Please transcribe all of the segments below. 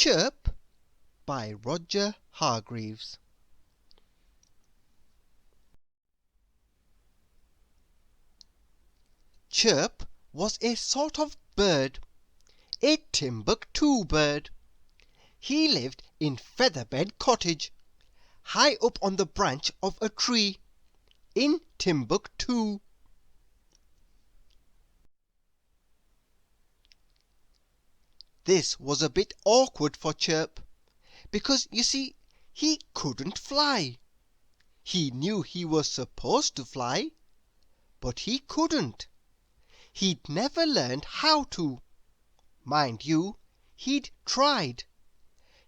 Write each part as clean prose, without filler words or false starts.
Chirp by Roger Hargreaves. Chirp was a sort of bird, a Timbuctoo bird. He lived in Featherbed Cottage, high up on the branch of a tree, in Timbuctoo. This was a bit awkward for Chirp, because, you see, he couldn't fly. He knew he was supposed to fly, but he couldn't. He'd never learned how to. Mind you, he'd tried.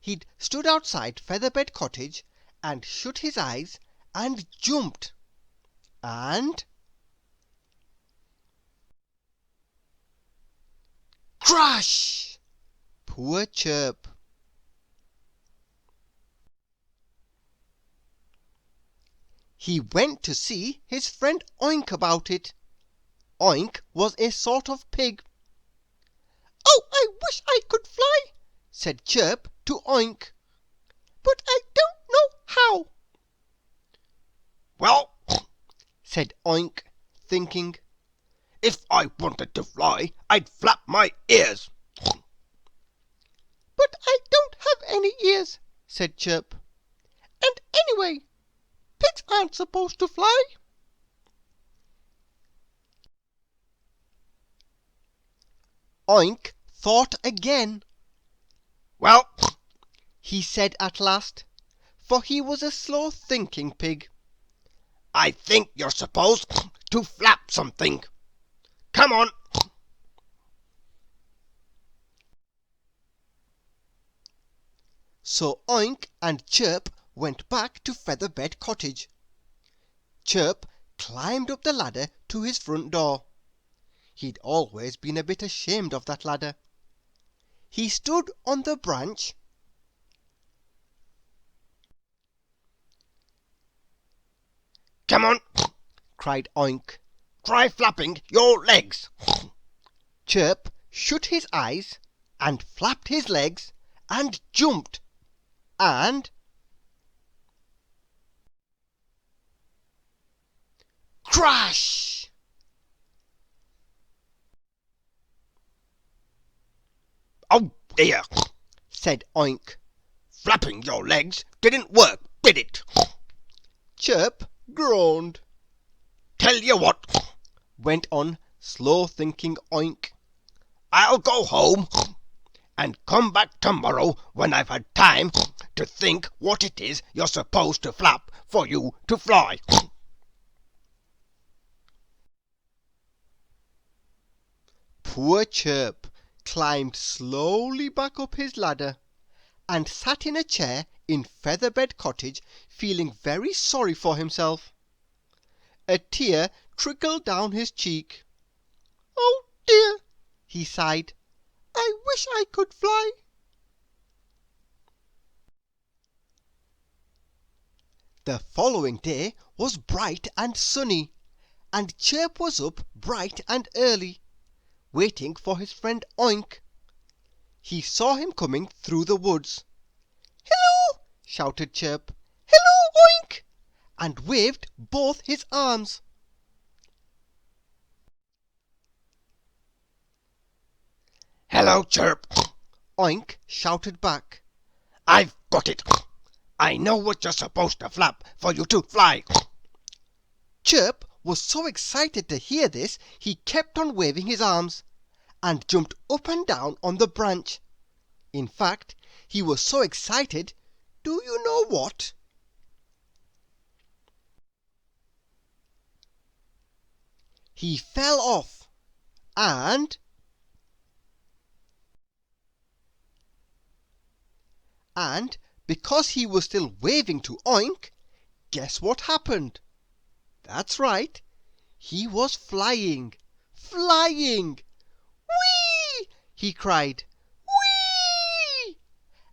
He'd stood outside Featherbed Cottage and shut his eyes and jumped. And crash! Poor Chirp. He went to see his friend Oink about it. Oink was a sort of pig. "Oh, I wish I could fly," said Chirp to Oink, "but I don't know how." "Well," said Oink, thinking, "if I wanted to fly, I'd flap my ears." "But I don't have any ears," said Chirp. "And anyway, pigs aren't supposed to fly." Oink thought again. "Well," he said at last, for he was a slow-thinking pig, "I think you're supposed to flap something. Come on." So Oink and Chirp went back to Featherbed Cottage. Chirp climbed up the ladder to his front door. He'd always been a bit ashamed of that ladder. He stood on the branch. "Come on," cried Oink. "try flapping your legs." Chirp shut his eyes and flapped his legs and jumped. And crash! "Oh dear," said Oink. "flapping your legs didn't work, did it?" Chirp groaned. "Tell you what," went on slow-thinking Oink, "I'll go home and come back tomorrow when I've had time to think what it is you're supposed to flap for you to fly." Poor Chirp climbed slowly back up his ladder and sat in a chair in Featherbed Cottage, feeling very sorry for himself. A tear trickled down his cheek. "Oh dear," he sighed, "I wish I could fly." The following day was bright and sunny, and Chirp was up bright and early, waiting for his friend Oink. He saw him coming through the woods. "Hello!" shouted Chirp. "Hello, Oink!" and waved both his arms. "Hello, Chirp!" Oink shouted back. "I've got it. I know what you're supposed to flap for you to fly." Chirp was so excited to hear this, he kept on waving his arms, and jumped up and down on the branch. In fact, he was so excited, do you know what? He fell off, and because he was still waving to Oink, guess what happened? That's right, he was flying! Flying! "Whee!" he cried. "Whee!"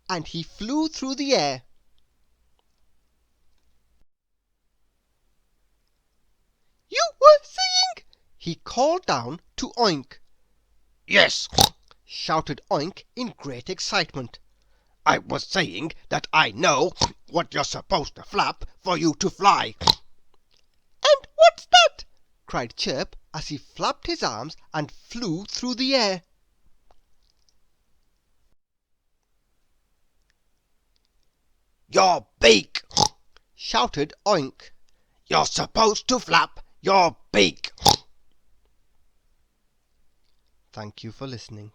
and he flew through the air. "You were saying?" he called down to Oink. "Yes," shouted Oink in great excitement. I was saying that I know what you're supposed to flap for you to fly. And what's that? Cried Chirp as he flapped his arms and flew through the air. Your beak! Shouted Oink. You're supposed to flap your beak. Thank you for listening.